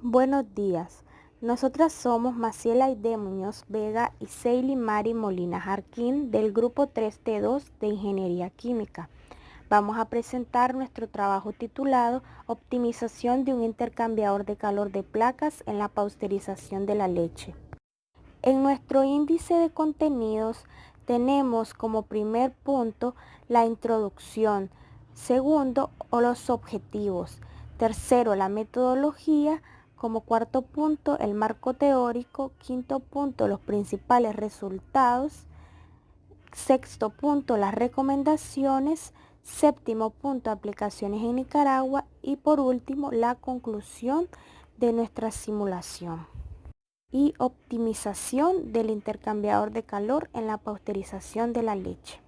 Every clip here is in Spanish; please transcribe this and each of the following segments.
Buenos días. Nosotras somos Maciela Aide Muñoz Vega y Seili Mari Molina Jarquín del grupo 3T2 de Ingeniería Química. Vamos a presentar nuestro trabajo titulado Optimización de un intercambiador de calor de placas en la pasteurización de la leche. En nuestro índice de contenidos tenemos como primer punto la introducción, segundo, los objetivos, tercero, la metodología, como cuarto punto, el marco teórico, quinto punto, los principales resultados, sexto punto, las recomendaciones, séptimo punto, aplicaciones en Nicaragua y por último, la conclusión de nuestra simulación y optimización del intercambiador de calor en la pasteurización de la leche.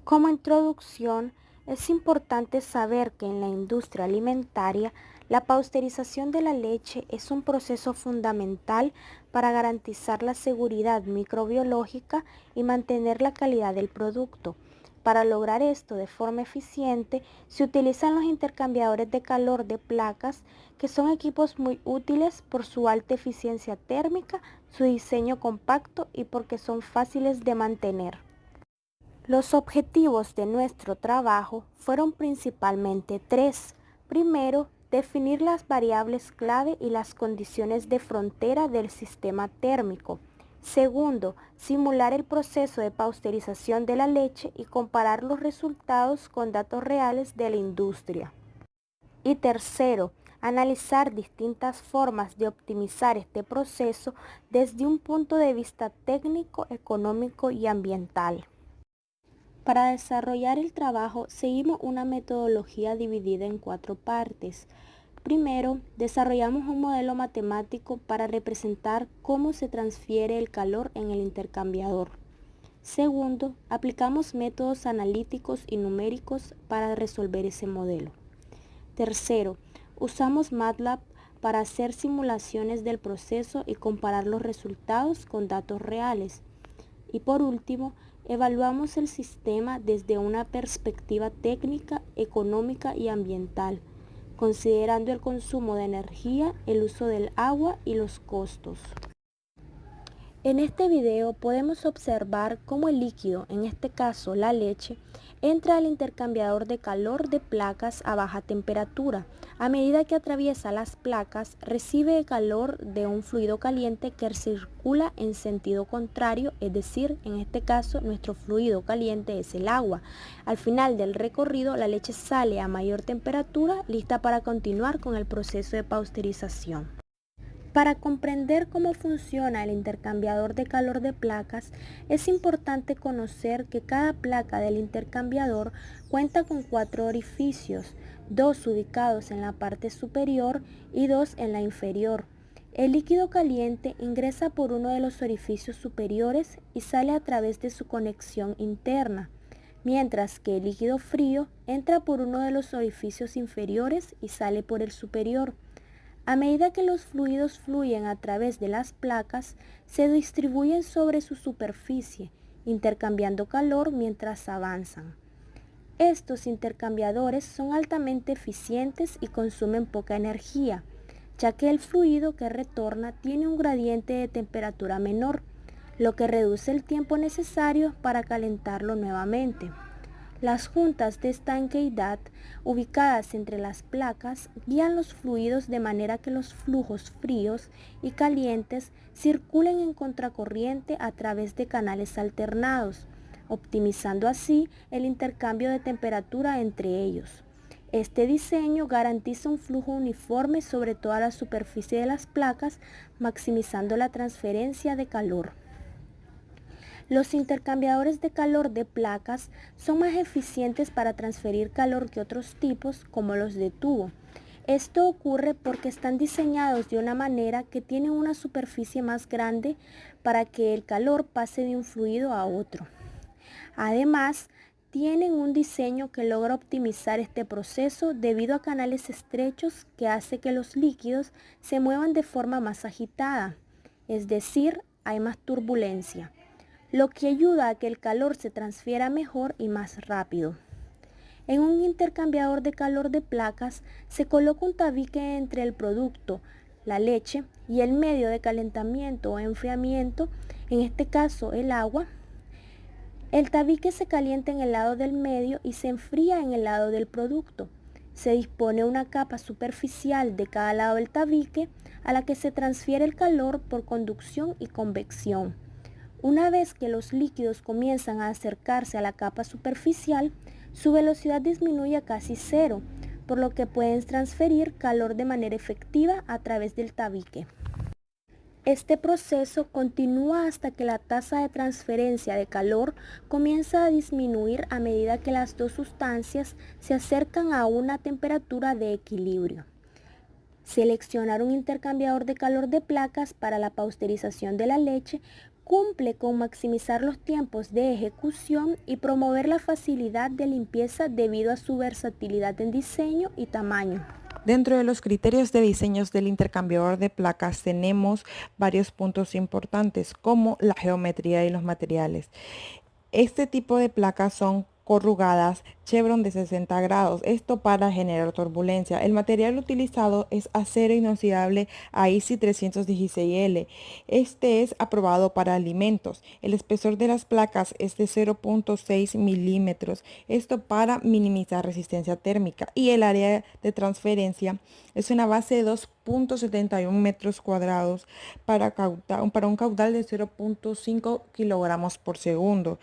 Como introducción, es importante saber que en la industria alimentaria, la pasteurización de la leche es un proceso fundamental para garantizar la seguridad microbiológica y mantener la calidad del producto. Para lograr esto de forma eficiente, se utilizan los intercambiadores de calor de placas, que son equipos muy útiles por su alta eficiencia térmica, su diseño compacto y porque son fáciles de mantener. Los objetivos de nuestro trabajo fueron principalmente tres. Primero, definir las variables clave y las condiciones de frontera del sistema térmico. Segundo, simular el proceso de pasteurización de la leche y comparar los resultados con datos reales de la industria. Y tercero, analizar distintas formas de optimizar este proceso desde un punto de vista técnico, económico y ambiental. Para desarrollar el trabajo seguimos una metodología dividida en cuatro partes. Primero, desarrollamos un modelo matemático para representar cómo se transfiere el calor en el intercambiador. Segundo, aplicamos métodos analíticos y numéricos para resolver ese modelo. Tercero, usamos MATLAB para hacer simulaciones del proceso y comparar los resultados con datos reales. Y por último, evaluamos el sistema desde una perspectiva técnica, económica y ambiental, considerando el consumo de energía, el uso del agua y los costos. En este video podemos observar cómo el líquido, en este caso la leche, entra al intercambiador de calor de placas a baja temperatura. A medida que atraviesa las placas, recibe el calor de un fluido caliente que circula en sentido contrario, es decir, en este caso nuestro fluido caliente es el agua. Al final del recorrido, la leche sale a mayor temperatura, lista para continuar con el proceso de pasteurización. Para comprender cómo funciona el intercambiador de calor de placas, es importante conocer que cada placa del intercambiador cuenta con 4 orificios, 2 ubicados en la parte superior y 2 en la inferior. El líquido caliente ingresa por uno de los orificios superiores y sale a través de su conexión interna, mientras que el líquido frío entra por uno de los orificios inferiores y sale por el superior. A medida que los fluidos fluyen a través de las placas, se distribuyen sobre su superficie, intercambiando calor mientras avanzan. Estos intercambiadores son altamente eficientes y consumen poca energía, ya que el fluido que retorna tiene un gradiente de temperatura menor, lo que reduce el tiempo necesario para calentarlo nuevamente. Las juntas de estanqueidad ubicadas entre las placas guían los fluidos de manera que los flujos fríos y calientes circulen en contracorriente a través de canales alternados, optimizando así el intercambio de temperatura entre ellos. Este diseño garantiza un flujo uniforme sobre toda la superficie de las placas, maximizando la transferencia de calor. Los intercambiadores de calor de placas son más eficientes para transferir calor que otros tipos, como los de tubo. Esto ocurre porque están diseñados de una manera que tienen una superficie más grande para que el calor pase de un fluido a otro. Además, tienen un diseño que logra optimizar este proceso debido a canales estrechos que hace que los líquidos se muevan de forma más agitada, es decir, hay más turbulencia, lo que ayuda a que el calor se transfiera mejor y más rápido. En un intercambiador de calor de placas se coloca un tabique entre el producto, la leche, y el medio de calentamiento o enfriamiento, en este caso el agua, el tabique se calienta en el lado del medio y se enfría en el lado del producto. Se dispone una capa superficial de cada lado del tabique a la que se transfiere el calor por conducción y convección. Una vez que los líquidos comienzan a acercarse a la capa superficial, su velocidad disminuye a casi cero, por lo que pueden transferir calor de manera efectiva a través del tabique. Este proceso continúa hasta que la tasa de transferencia de calor comienza a disminuir a medida que las dos sustancias se acercan a una temperatura de equilibrio. Seleccionar un intercambiador de calor de placas para la pasteurización de la leche cumple con maximizar los tiempos de ejecución y promover la facilidad de limpieza debido a su versatilidad en diseño y tamaño. Dentro de los criterios de diseños del intercambiador de placas tenemos varios puntos importantes como la geometría y los materiales. Este tipo de placas son corrugadas, chevron de 60 grados, esto para generar turbulencia. El material utilizado es acero inoxidable AISI 316L. Este es aprobado para alimentos. El espesor de las placas es de 0.6 milímetros, esto para minimizar resistencia térmica. Y el área de transferencia es una base de 2.71 metros cuadrados para un caudal de 0.5 kilogramos por segundo.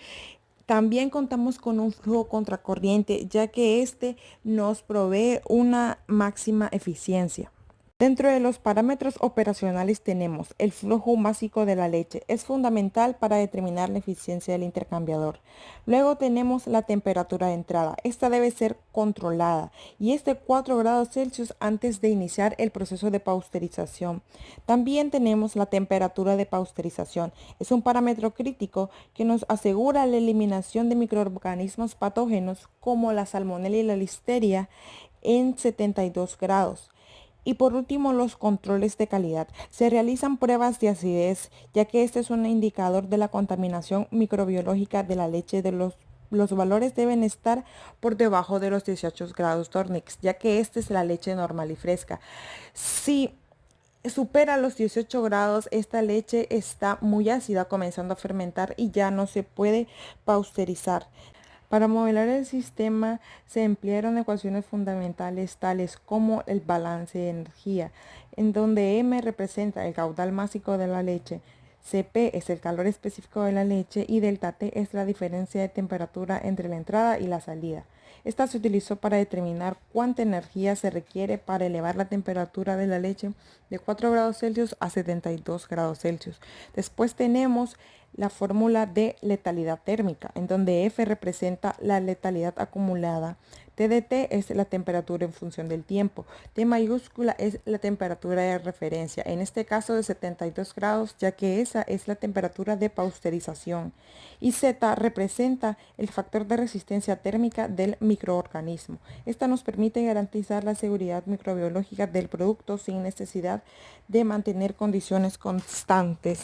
También contamos con un flujo contracorriente, ya que este nos provee una máxima eficiencia. Dentro de los parámetros operacionales tenemos el flujo básico de la leche. Es fundamental para determinar la eficiencia del intercambiador. Luego tenemos la temperatura de entrada. Esta debe ser controlada y es de 4 grados Celsius antes de iniciar el proceso de pasteurización. También tenemos la temperatura de pasteurización. Es un parámetro crítico que nos asegura la eliminación de microorganismos patógenos como la salmonela y la listeria en 72 grados. Y por último, los controles de calidad. Se realizan pruebas de acidez, ya que este es un indicador de la contaminación microbiológica de la leche. Los valores deben estar por debajo de los 18 grados Tornix, ya que esta es la leche normal y fresca. Si supera los 18 grados, esta leche está muy ácida, comenzando a fermentar y ya no se puede pasteurizar. Para modelar el sistema se emplearon ecuaciones fundamentales tales como el balance de energía, en donde M representa el caudal másico de la leche, Cp es el calor específico de la leche y delta T es la diferencia de temperatura entre la entrada y la salida. Esta se utilizó para determinar cuánta energía se requiere para elevar la temperatura de la leche de 4 grados Celsius a 72 grados Celsius. Después tenemos la fórmula de letalidad térmica, en donde F representa la letalidad acumulada, T de T es la temperatura en función del tiempo, T mayúscula es la temperatura de referencia, en este caso de 72 grados, ya que esa es la temperatura de pasteurización, y Z representa el factor de resistencia térmica del microorganismo. Esta nos permite garantizar la seguridad microbiológica del producto sin necesidad de mantener condiciones constantes.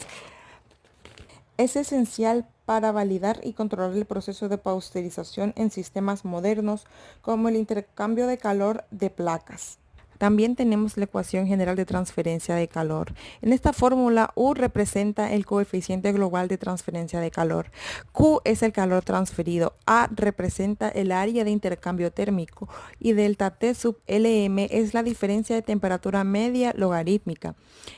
Es esencial para validar y controlar el proceso de pasteurización en sistemas modernos como el intercambio de calor de placas. También tenemos la ecuación general de transferencia de calor. En esta fórmula, U representa el coeficiente global de transferencia de calor. Q es el calor transferido. A representa el área de intercambio térmico. Y delta T sub Lm es la diferencia de temperatura media logarítmica.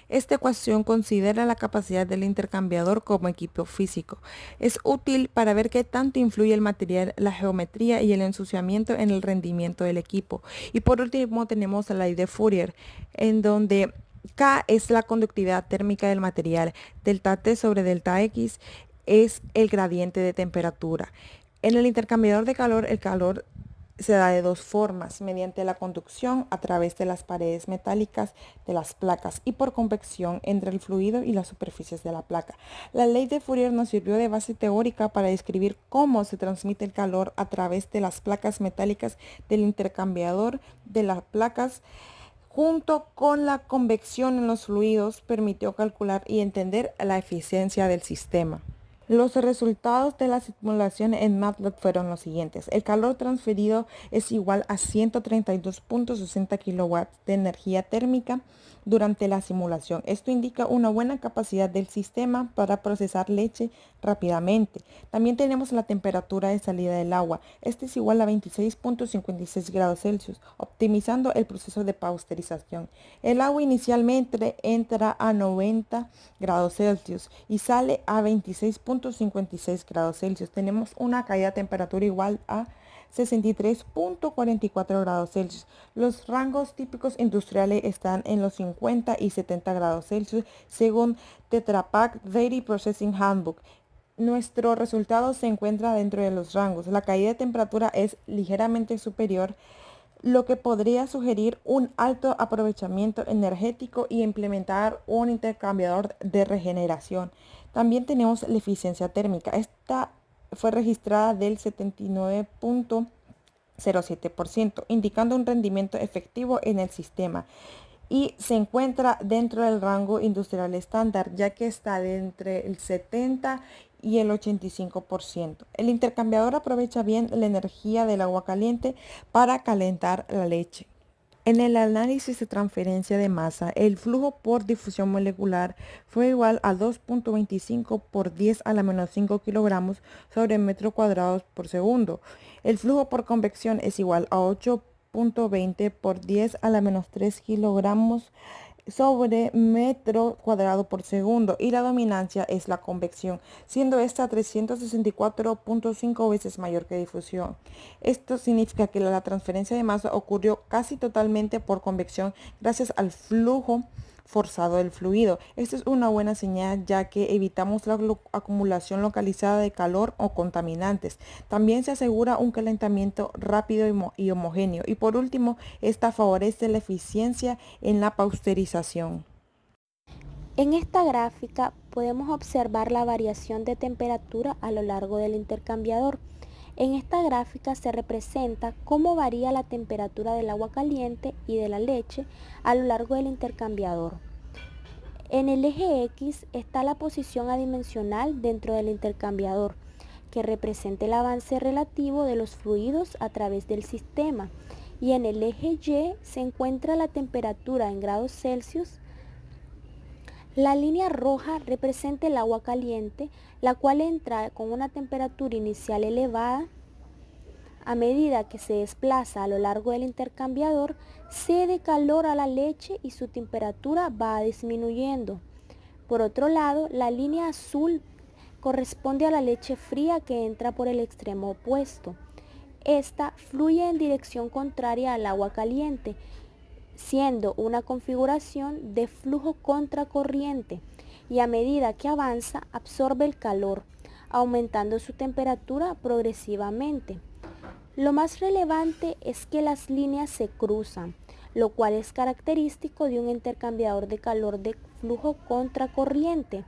Esta ecuación considera la capacidad del intercambiador como equipo físico. Es útil para ver qué tanto influye el material, la geometría y el ensuciamiento en el rendimiento del equipo. Y por último tenemos la ley de Fourier, en donde K es la conductividad térmica del material, delta T sobre delta X es el gradiente de temperatura. En el intercambiador de calor, el calor se da de dos formas, mediante la conducción a través de las paredes metálicas de las placas y por convección entre el fluido y las superficies de la placa. La ley de Fourier nos sirvió de base teórica para describir cómo se transmite el calor a través de las placas metálicas del intercambiador de las placas. Junto con la convección en los fluidos, permitió calcular y entender la eficiencia del sistema. Los resultados de la simulación en MATLAB fueron los siguientes. El calor transferido es igual a 132.60 kilowatts de energía térmica durante la simulación. Esto indica una buena capacidad del sistema para procesar leche rápidamente. También tenemos la temperatura de salida del agua. Este es igual a 26.56 grados Celsius, optimizando el proceso de pasteurización. El agua inicialmente entra a 90 grados Celsius y sale a 26.56 grados Celsius. Tenemos una caída de temperatura igual a 63.44 grados Celsius. Los rangos típicos industriales están en los 50 y 70 grados Celsius según Tetra Pak Dairy Processing Handbook. Nuestro resultado se encuentra dentro de los rangos. La caída de temperatura es ligeramente superior, lo que podría sugerir un alto aprovechamiento energético y implementar un intercambiador de regeneración. También tenemos la eficiencia térmica. Esta fue registrada del 79.07%, indicando un rendimiento efectivo en el sistema y se encuentra dentro del rango industrial estándar, ya que está entre el 70 y el 85%. El intercambiador aprovecha bien la energía del agua caliente para calentar la leche. En el análisis de transferencia de masa, el flujo por difusión molecular fue igual a 2.25 por 10 a la menos 5 kilogramos sobre metro cuadrado por segundo. El flujo por convección es igual a 8.20 por 10 a la menos 3 kilogramos sobre metro cuadrado por segundo, y la dominancia es la convección, siendo esta 364.5 veces mayor que difusión. Esto significa que la transferencia de masa ocurrió casi totalmente por convección gracias al flujo forzado del fluido. Esto es una buena señal, ya que evitamos la acumulación localizada de calor o contaminantes. También se asegura un calentamiento rápido y homogéneo. Y por último, esta favorece la eficiencia en la pasteurización. En esta gráfica podemos observar la variación de temperatura a lo largo del intercambiador. En esta gráfica se representa cómo varía la temperatura del agua caliente y de la leche a lo largo del intercambiador. En el eje X está la posición adimensional dentro del intercambiador, que representa el avance relativo de los fluidos a través del sistema, y en el eje Y se encuentra la temperatura en grados Celsius. La línea roja representa el agua caliente, la cual entra con una temperatura inicial elevada. A medida que se desplaza a lo largo del intercambiador, cede calor a la leche y su temperatura va disminuyendo. Por otro lado, la línea azul corresponde a la leche fría que entra por el extremo opuesto. Esta fluye en dirección contraria al agua caliente, siendo una configuración de flujo contracorriente, y a medida que avanza absorbe el calor, aumentando su temperatura progresivamente. Lo más relevante es que las líneas se cruzan, lo cual es característico de un intercambiador de calor de flujo contracorriente.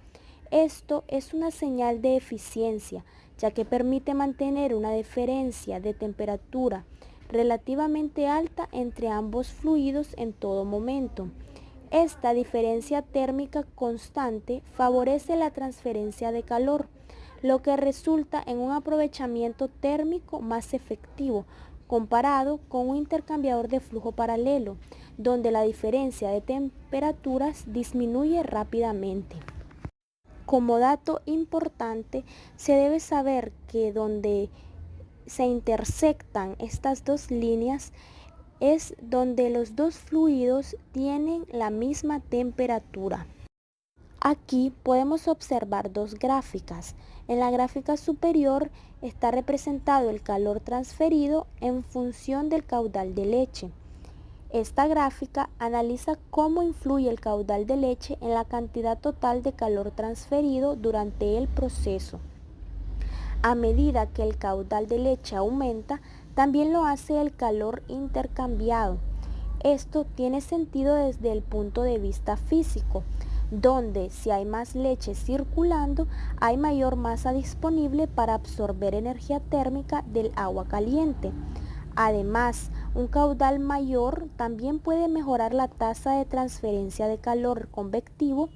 Esto es una señal de eficiencia, ya que permite mantener una diferencia de temperatura relativamente alta entre ambos fluidos en todo momento. Esta diferencia térmica constante favorece la transferencia de calor, lo que resulta en un aprovechamiento térmico más efectivo comparado con un intercambiador de flujo paralelo, donde la diferencia de temperaturas disminuye rápidamente. Como dato importante, se debe saber que donde se intersectan estas dos líneas es donde los dos fluidos tienen la misma temperatura. Aquí podemos observar dos gráficas. En la gráfica superior está representado el calor transferido en función del caudal de leche. Esta gráfica analiza cómo influye el caudal de leche en la cantidad total de calor transferido durante el proceso. A medida que el caudal de leche aumenta, también lo hace el calor intercambiado. Esto tiene sentido desde el punto de vista físico, donde si hay más leche circulando, hay mayor masa disponible para absorber energía térmica del agua caliente. Además, un caudal mayor también puede mejorar la tasa de transferencia de calor convectivo,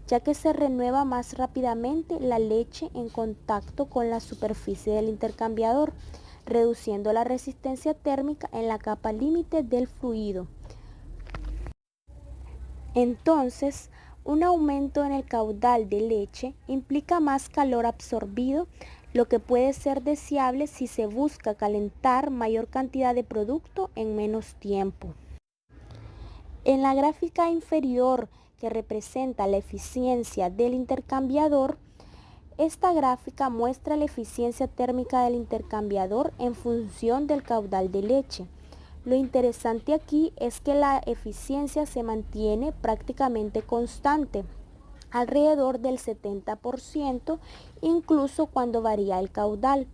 ya que se renueva más rápidamente la leche en contacto con la superficie del intercambiador, reduciendo la resistencia térmica en la capa límite del fluido. Entonces, un aumento en el caudal de leche implica más calor absorbido, lo que puede ser deseable si se busca calentar mayor cantidad de producto en menos tiempo. En la gráfica inferior, que representa la eficiencia del intercambiador, esta gráfica muestra la eficiencia térmica del intercambiador en función del caudal de leche. Lo interesante aquí es que la eficiencia se mantiene prácticamente constante, alrededor del 70%, incluso cuando varía el caudal.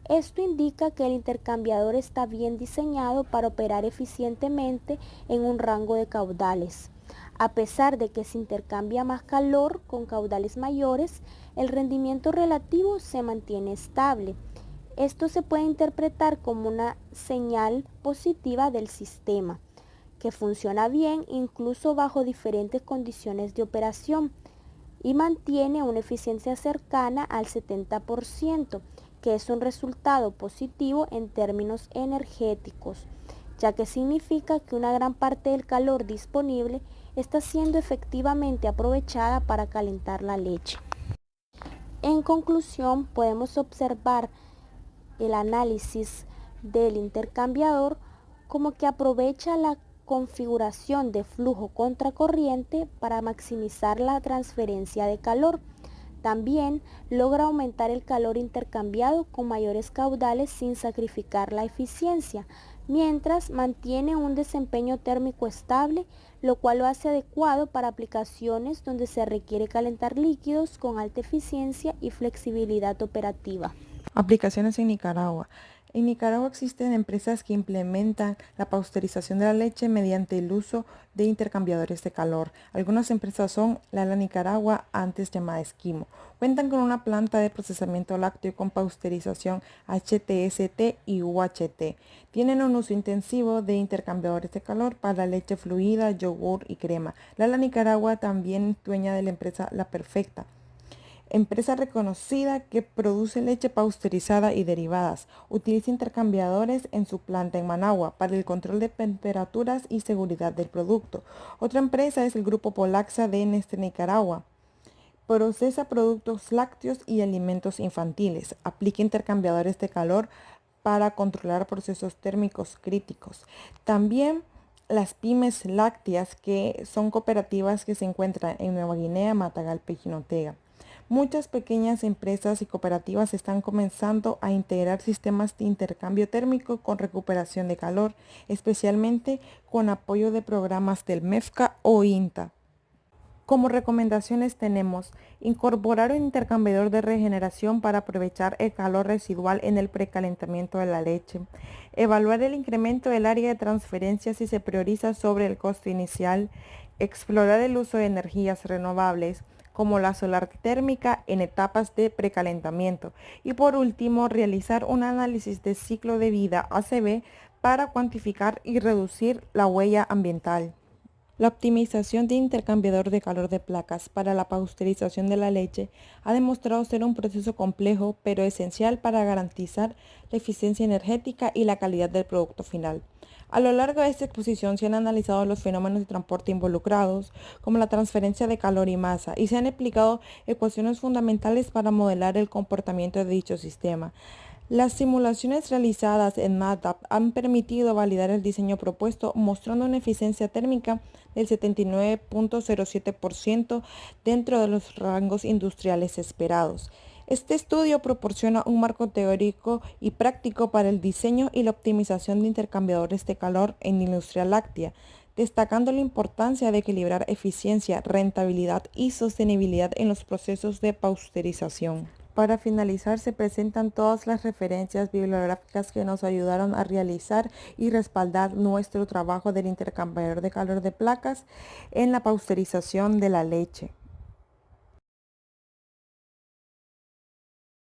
Esto indica que el intercambiador está bien diseñado para operar eficientemente en un rango de caudales. A pesar de que se intercambia más calor con caudales mayores, el rendimiento relativo se mantiene estable. Esto se puede interpretar como una señal positiva del sistema, que funciona bien incluso bajo diferentes condiciones de operación y mantiene una eficiencia cercana al 70%, que es un resultado positivo en términos energéticos, ya que significa que una gran parte del calor disponible está siendo efectivamente aprovechada para calentar la leche. En conclusión, podemos observar el análisis del intercambiador como que aprovecha la configuración de flujo contracorriente para maximizar la transferencia de calor. También logra aumentar el calor intercambiado con mayores caudales sin sacrificar la eficiencia, mientras mantiene un desempeño térmico estable, lo cual lo hace adecuado para aplicaciones donde se requiere calentar líquidos con alta eficiencia y flexibilidad operativa. Aplicaciones en Nicaragua. En Nicaragua existen empresas que implementan la pasteurización de la leche mediante el uso de intercambiadores de calor. Algunas empresas son la Nicaragua, antes llamada Esquimo. Cuentan con una planta de procesamiento lácteo con pasteurización HTST y UHT. Tienen un uso intensivo de intercambiadores de calor para leche fluida, yogur y crema. La Nicaragua también es dueña de la empresa La Perfecta, empresa reconocida que produce leche pasteurizada y derivadas. Utiliza intercambiadores en su planta en Managua para el control de temperaturas y seguridad del producto. Otra empresa es el Grupo Polaxa de Nestlé Nicaragua. Procesa productos lácteos y alimentos infantiles. Aplica intercambiadores de calor para controlar procesos térmicos críticos. También las pymes lácteas, que son cooperativas que se encuentran en Nueva Guinea, Matagalpa y Jinotega. Muchas pequeñas empresas y cooperativas están comenzando a integrar sistemas de intercambio térmico con recuperación de calor, especialmente con apoyo de programas del MEFCA o INTA. Como recomendaciones tenemos incorporar un intercambiador de regeneración para aprovechar el calor residual en el precalentamiento de la leche, evaluar el incremento del área de transferencia si se prioriza sobre el costo inicial, explorar el uso de energías renovables como la solar térmica en etapas de precalentamiento y por último realizar un análisis de ciclo de vida ACV para cuantificar y reducir la huella ambiental. La optimización de intercambiador de calor de placas para la pasteurización de la leche ha demostrado ser un proceso complejo pero esencial para garantizar la eficiencia energética y la calidad del producto final. A lo largo de esta exposición se han analizado los fenómenos de transporte involucrados, como la transferencia de calor y masa, y se han explicado ecuaciones fundamentales para modelar el comportamiento de dicho sistema. Las simulaciones realizadas en MATLAB han permitido validar el diseño propuesto, mostrando una eficiencia térmica del 79.07% dentro de los rangos industriales esperados. Este estudio proporciona un marco teórico y práctico para el diseño y la optimización de intercambiadores de calor en la industria láctea, destacando la importancia de equilibrar eficiencia, rentabilidad y sostenibilidad en los procesos de pasteurización. Para finalizar, se presentan todas las referencias bibliográficas que nos ayudaron a realizar y respaldar nuestro trabajo del intercambiador de calor de placas en la pasteurización de la leche.